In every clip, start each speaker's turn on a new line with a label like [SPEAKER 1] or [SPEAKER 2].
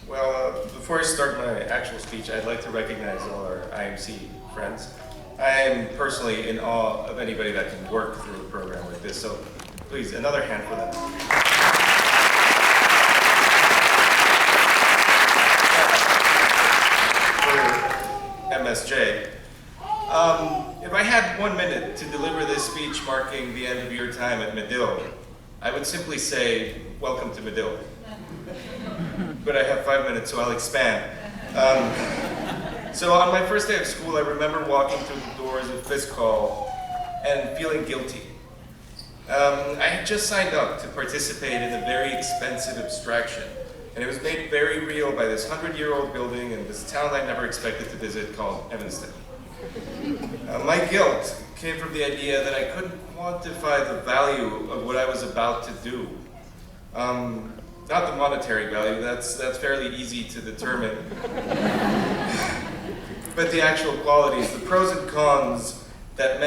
[SPEAKER 1] Before I start my actual speech, I'd like to recognize all our IMC friends. I am personally in awe of anybody that can work through a program like this, so please, another hand for them. For MSJ. If I had 1 minute to deliver this speech marking the end of your time at Medill, I would simply say, welcome to Medill. But I have 5 minutes, so I'll expand. So on my first day of school, I remember walking through the doors of Fifth Call and feeling guilty. I had just signed up to participate in a very expensive abstraction, and it was made very real by this 100-year-old building in this town I never expected to visit called Evanston. My guilt came from the idea that I couldn't quantify the value of what I was about to do. Not the monetary value, that's fairly easy to determine. But the actual qualities, the pros and cons that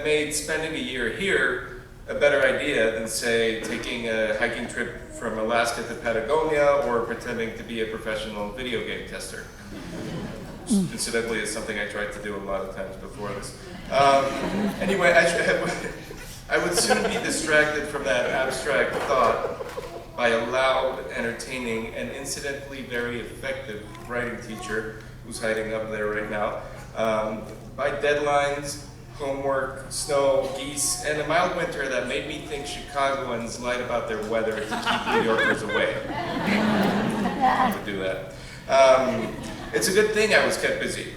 [SPEAKER 1] made spending a year here a better idea than, say, taking a hiking trip from Alaska to Patagonia or pretending to be a professional video game tester. Incidentally, it's something I tried to do a lot of times before this. Anyway, I would soon be distracted from that abstract thought by a loud, entertaining, and incidentally very effective writing teacher who's hiding up there right now, by deadlines, homework, snow, geese, and a mild winter that made me think Chicagoans lied about their weather to keep New Yorkers away. I would do that. It's a good thing I was kept busy.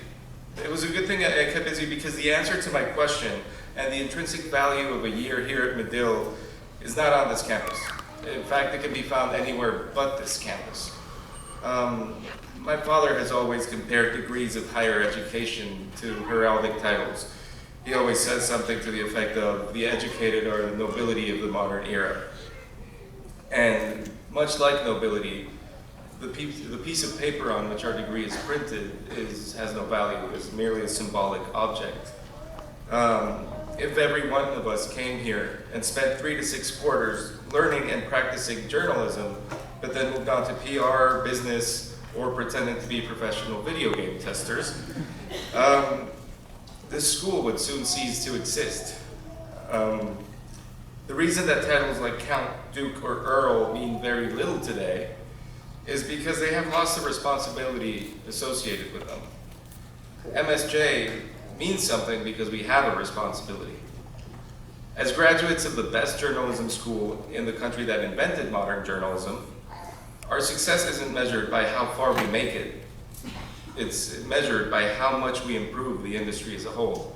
[SPEAKER 1] It was a good thing I kept busy because the answer to my question and the intrinsic value of a year here at Medill is not on this campus. In fact, it can be found anywhere but this campus. My father has always compared degrees of higher education to heraldic titles. He always says something to the effect of, the educated are the nobility of the modern era. And much like nobility, the piece of paper on which our degree is printed has no value, it's merely a symbolic object. If every one of us came here and spent 3 to 6 quarters learning and practicing journalism, but then moved on to PR, business, or pretending to be professional video game testers, this school would soon cease to exist. The reason that titles like Count, Duke, or Earl mean very little today is because they have lost the responsibility associated with them. MSJ means something because we have a responsibility. As graduates of the best journalism school in the country that invented modern journalism, our success isn't measured by how far we make it. It's measured by how much we improve the industry as a whole.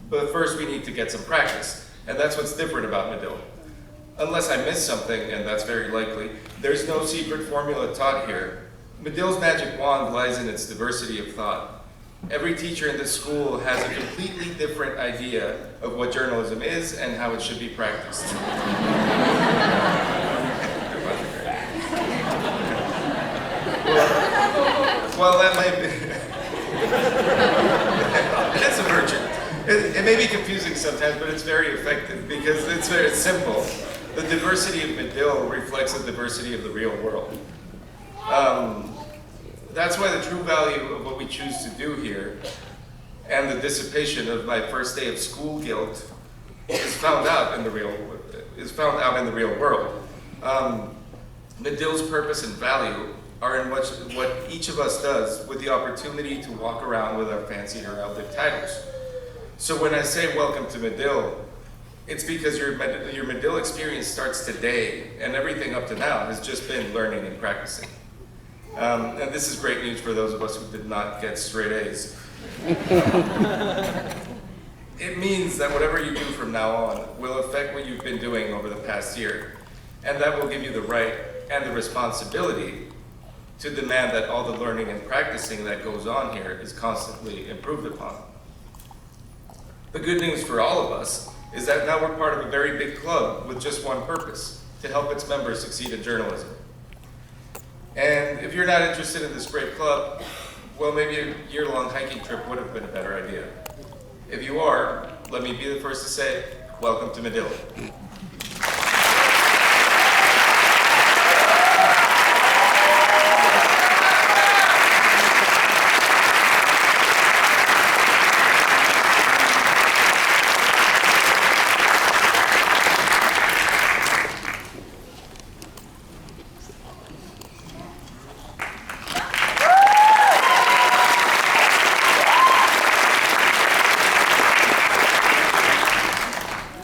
[SPEAKER 1] But first we need to get some practice, and that's what's different about Medill. Unless I miss something, and that's very likely, there's no secret formula taught here. Medill's magic wand lies in its diversity of thought. Every teacher in this school has a completely different idea of what journalism is and how it should be practiced. Well, that might be... It's a virtue. It may be confusing sometimes, but it's very effective because it's very simple. The diversity of Medill reflects the diversity of the real world. That's why the true value of what we choose to do here and the dissipation of my first day of school guilt is found out in the real world. Medill's purpose and value are in what each of us does with the opportunity to walk around with our fancy heraldic titles. So when I say welcome to Medill, it's because your Medill experience starts today, and everything up to now has just been learning and practicing. And this is great news for those of us who did not get straight A's. It means that whatever you do from now on will affect what you've been doing over the past year, and that will give you the right and the responsibility to demand that all the learning and practicing that goes on here is constantly improved upon. The good news for all of us is that now we're part of a very big club with just one purpose, to help its members succeed in journalism. And if you're not interested in this great club, well, maybe a year-long hiking trip would have been a better idea. If you are, let me be the first to say, welcome to Medill.